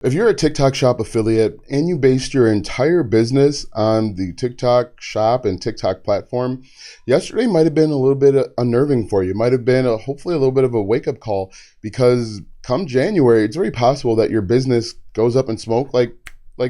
If you're a TikTok shop affiliate and you based your entire business on the TikTok shop and TikTok platform, yesterday might have been a little bit unnerving for you. It might have been hopefully a little bit of a wake-up call, because come January, it's very possible that your business goes up in smoke like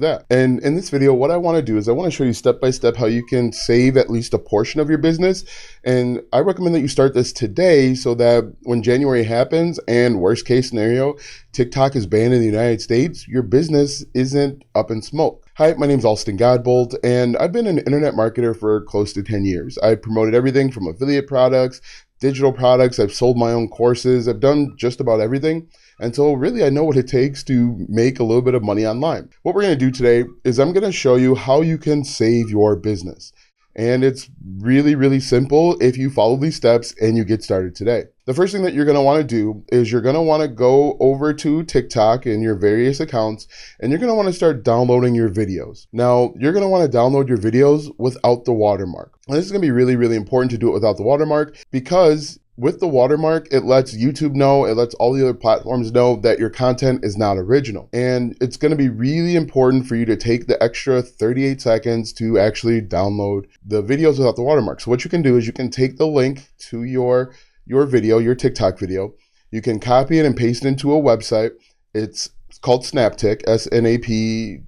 that. And in this video, what I want to do is I want to show you step by step how you can save at least a portion of your business. And I recommend that you start this today so that when January happens and worst case scenario, TikTok is banned in the United States, your business isn't up in smoke. Hi, my name is Alston Godbold, and I've been an internet marketer for close to 10 years. I promoted everything from affiliate products, digital products. I've sold my own courses. I've done just about everything. And so really, I know what it takes to make a little bit of money online. What we're going to do today is I'm going to show you how you can save your business. And it's really, really simple if you follow these steps and you get started today. The first thing that you're going to want to do is you're going to want to go over to TikTok in your various accounts, and you're going to want to start downloading your videos. Now, you're going to want to download your videos without the watermark. And this is going to be really, really important to do it without the watermark, because with the watermark, it lets YouTube know, it lets all the other platforms know that your content is not original. And it's going to be really important for you to take the extra 38 seconds to actually download the videos without the watermark. So what you can do is you can take the link to your video, your TikTok video. You can copy it and paste it into a website. It's called Snaptik, SNAPTIK.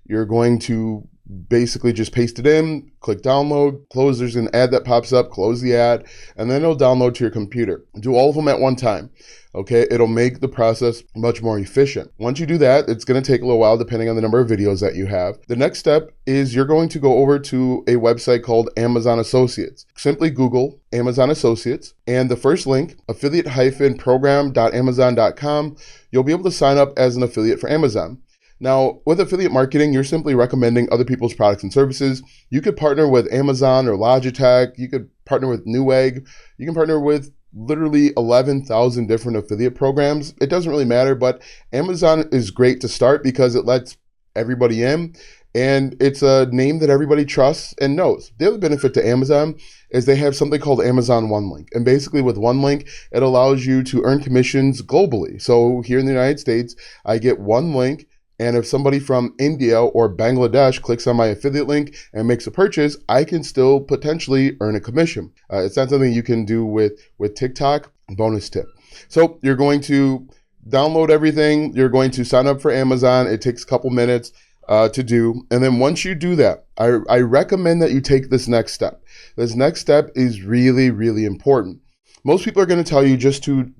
You're going to basically just paste it in, click download, close. There's an ad that pops up, close the ad, and then it'll download to your computer. Do all of them at one time. Okay, it'll make the process much more efficient. Once you do that, it's going to take a little while depending on the number of videos that you have. The next step is you're going to go over to a website called Amazon Associates. Simply Google Amazon Associates, and the first link, affiliate-program.amazon.com, you'll be able to sign up as an affiliate for Amazon. Now, with affiliate marketing, you're simply recommending other people's products and services. You could partner with Amazon or Logitech. You could partner with Newegg. You can partner with literally 11,000 different affiliate programs. It doesn't really matter, but Amazon is great to start because it lets everybody in, and it's a name that everybody trusts and knows. The other benefit to Amazon is they have something called Amazon One Link. And basically with One Link, it allows you to earn commissions globally. So here in the United States, I get one link. And if somebody from India or Bangladesh clicks on my affiliate link and makes a purchase, I can still potentially earn a commission. It's not something you can do with TikTok. Bonus tip. So you're going to download everything. You're going to sign up for Amazon. It takes a couple minutes to do. And then once you do that, I recommend that you take this next step. This next step is really, really important. Most people are going to tell you just to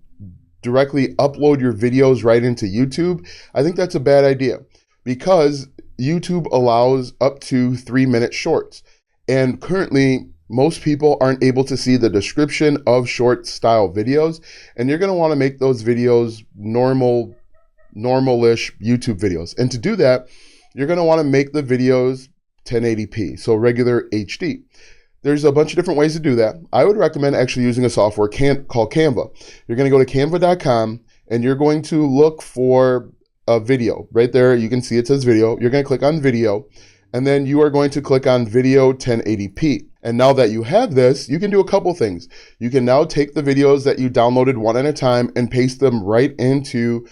directly upload your videos right into YouTube. I think that's a bad idea, because YouTube allows up to 3-minute shorts. And currently, most people aren't able to see the description of short style videos. And you're going to want to make those videos normal-ish YouTube videos. And to do that, you're going to want to make the videos 1080p, so regular HD. There's a bunch of different ways to do that. I would recommend actually using a software called Canva. You're going to go to canva.com and you're going to look for a video. Right there, you can see it says video. You're going to click on video, and then you are going to click on video 1080p. And now that you have this, you can do a couple things. You can now take the videos that you downloaded one at a time and paste them right into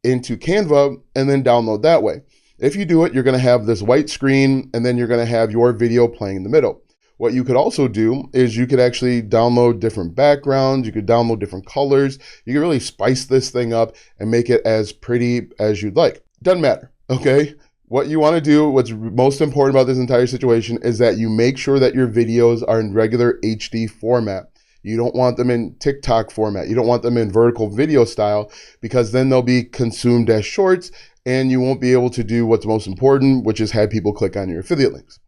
Canva and then download that way. If you do it, you're going to have this white screen, and then you're going to have your video playing in the middle. What you could also do is you could actually download different backgrounds. You could download different colors. You can really spice this thing up and make it as pretty as you'd like. Doesn't matter, okay? What you want to do, what's most important about this entire situation, is that you make sure that your videos are in regular HD format. You don't want them in TikTok format. You don't want them in vertical video style, because then they'll be consumed as shorts and you won't be able to do what's most important, which is have people click on your affiliate links.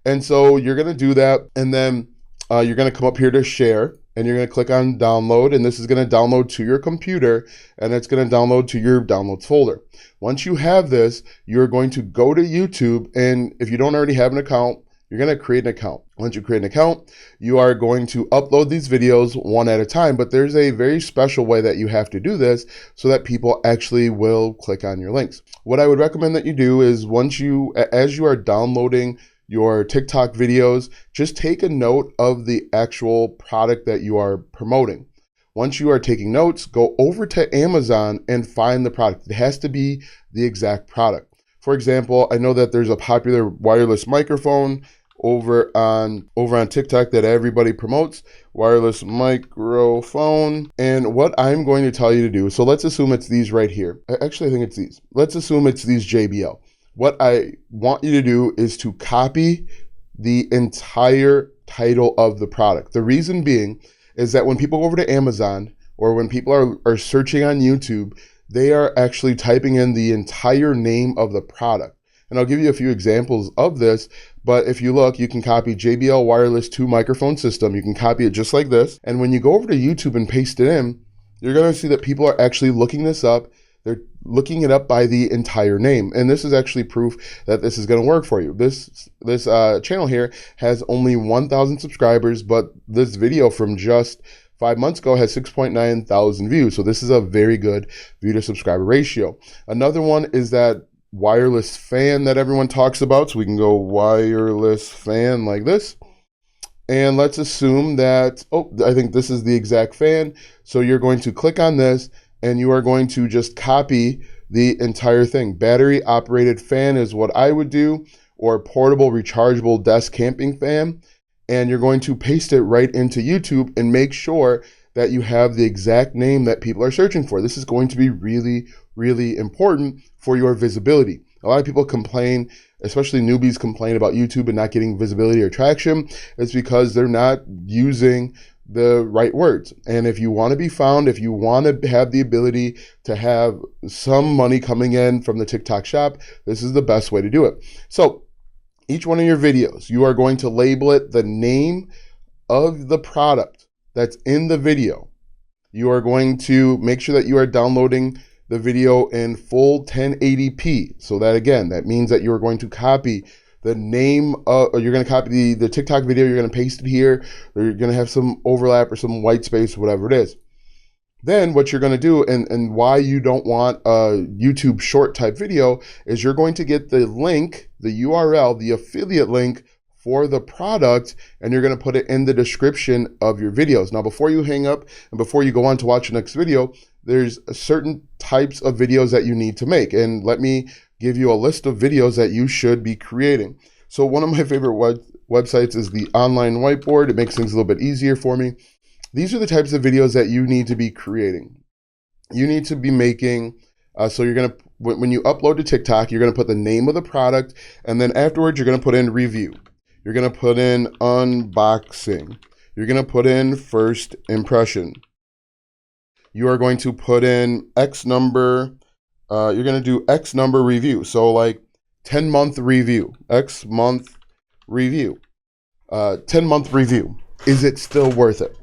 And so you're going to do that, and then you're going to come up here to share, and you're going to click on download, and this is going to download to your computer, and it's going to download to your downloads folder. Once you have this, you're going to go to YouTube, and if you don't already have an account, you're going to create an account. Once you create an account, you are going to upload these videos one at a time, but there's a very special way that you have to do this so that people actually will click on your links. What I would recommend that you do is as you are downloading your TikTok videos, just take a note of the actual product that you are promoting. once you are taking notes, go over to Amazon and find the product. It has to be the exact product. For example, I know that there's a popular wireless microphone over on TikTok that everybody promotes, wireless microphone. And what I'm going to tell you to do, so let's assume it's these right here. Actually, I think it's these. Let's assume it's these JBL. What I want you to do is to copy the entire title of the product. The reason being is that when people go over to Amazon or when people are searching on YouTube, they are actually typing in the entire name of the product. And I'll give you a few examples of this, but if you look, you can copy JBL Wireless 2 microphone system. You can copy it just like this. And when you go over to YouTube and paste it in, you're going to see that people are actually looking this up. They're looking it up by the entire name. And this is actually proof that this is going to work for you. This channel here has only 1,000 subscribers, but this video from just 5 months ago has 6.9 thousand views. So this is a very good view to subscriber ratio. Another one is that wireless fan that everyone talks about. So we can go wireless fan like this. And let's assume that, I think this is the exact fan. So you're going to click on this and you are going to just copy the entire thing. Battery operated fan is what I would do, or portable rechargeable desk camping fan. And you're going to paste it right into YouTube and make sure that you have the exact name that people are searching for. This is going to be really, really important for your visibility. A lot of people complain, especially newbies complain about YouTube and not getting visibility or traction. It's because they're not using the right words. And if you want to be found, if you want to have the ability to have some money coming in from the TikTok shop, this is the best way to do it. So each one of your videos, you are going to label it the name of the product that's in the video. You are going to make sure that you are downloading the video in full 1080p. So that again, that means that you're going to copy the name of, or you're going to copy the TikTok video, you're going to paste it here, or you're going to have some overlap or some white space, whatever it is. Then what you're going to do, and why you don't want a YouTube short type video, is you're going to get the link, the URL, the affiliate link for the product, and you're going to put it in the description of your videos. Now, before you hang up and before you go on to watch the next video, there's certain types of videos that you need to make. And let me give you a list of videos that you should be creating. So one of my favorite websites is the Online Whiteboard. It makes things a little bit easier for me. These are the types of videos that you need to be creating. You need to be making, so you're going to, when you upload to TikTok, you're going to put the name of the product, and then afterwards you're going to put in review. You're going to put in unboxing. You're going to put in first impression. You are going to put in X number, you're going to do X number review. So like 10-month review, X month review, 10-month review. Is it still worth it?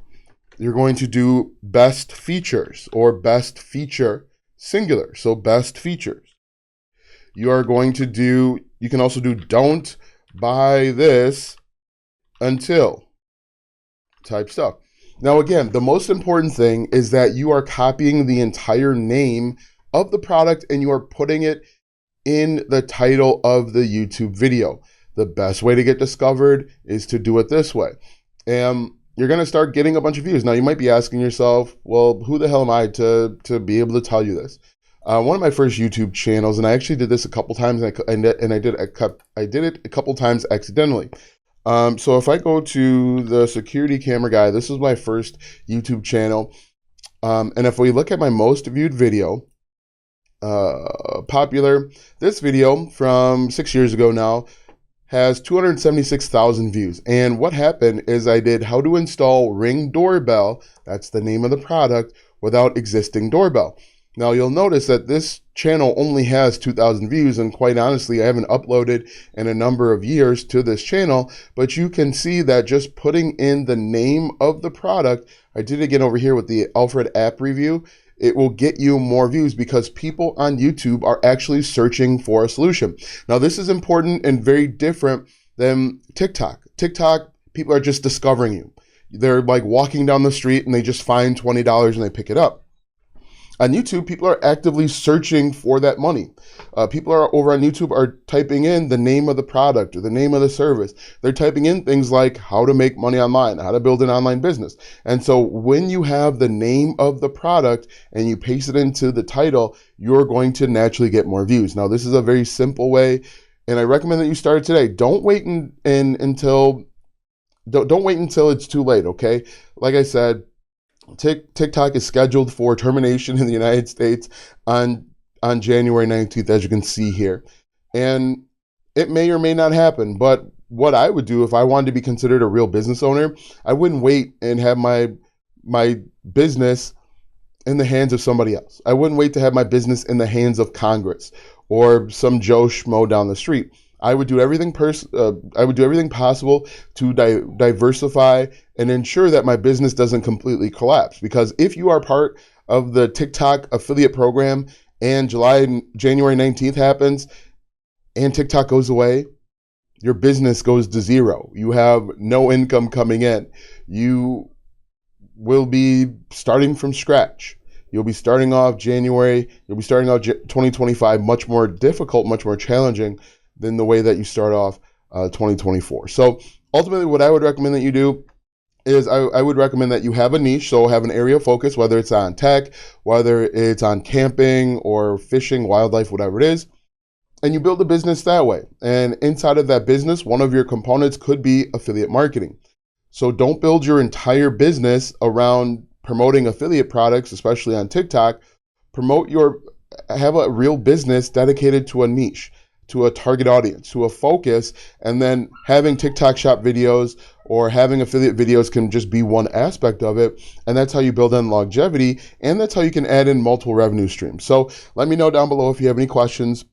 You're going to do best features or best feature singular. So best features. You are going to do, you can also do don't buy this until type stuff. Now, again, the most important thing is that you are copying the entire name of the product and you are putting it in the title of the YouTube video. The best way to get discovered is to do it this way. And you're going to start getting a bunch of views. Now, you might be asking yourself, well, who the hell am I to be able to tell you this? One of my first YouTube channels, and I actually did this a couple times, and I did it a couple times accidentally. So if I go to the security camera guy, this is my first YouTube channel. And if we look at my most viewed video, popular, this video from 6 years ago now has 276,000 views. And what happened is I did how to install Ring doorbell, that's the name of the product, without existing doorbell. Now you'll notice that this channel only has 2,000 views, and quite honestly, I haven't uploaded in a number of years to this channel, but you can see that just putting in the name of the product, I did it again over here with the Alfred app review, it will get you more views because people on YouTube are actually searching for a solution. Now this is important and very different than TikTok. TikTok, people are just discovering you. They're like walking down the street and they just find $20 and they pick it up. On YouTube, people are actively searching for that money. People are over on YouTube are typing in the name of the product or the name of the service. They're typing in things like how to make money online, how to build an online business. And so when you have the name of the product and you paste it into the title, you're going to naturally get more views. Now, this is a very simple way, and I recommend that you start today. Don't wait until it's too late, okay? Like I said, TikTok is scheduled for termination in the United States on January 19th, as you can see here. And it may or may not happen, but what I would do if I wanted to be considered a real business owner, I wouldn't wait and have my business in the hands of somebody else. I wouldn't wait to have my business in the hands of Congress or some Joe Schmo down the street. I would do everything possible to diversify and ensure that my business doesn't completely collapse. Because if you are part of the TikTok affiliate program and January 19th happens and TikTok goes away, your business goes to zero. You have no income coming in. You will be starting from scratch. You'll be starting off 2025 much more difficult, much more challenging than the way that you start off 2024. So ultimately, what I would recommend that you do is I would recommend that you have a niche, so have an area of focus, whether it's on tech, whether it's on camping or fishing, wildlife, whatever it is, and you build a business that way. And inside of that business, one of your components could be affiliate marketing. So don't build your entire business around promoting affiliate products, especially on TikTok. Have a real business dedicated to a niche, to a target audience, to a focus, and then having TikTok shop videos or having affiliate videos can just be one aspect of it. And that's how you build in longevity, and that's how you can add in multiple revenue streams. So let me know down below if you have any questions.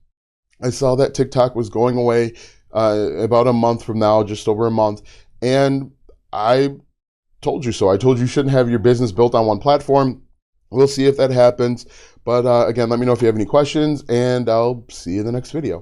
I saw that TikTok was going away about a month from now, just over a month, and I told you so. I told you shouldn't have your business built on one platform. We'll see if that happens. But again, let me know if you have any questions, and I'll see you in the next video.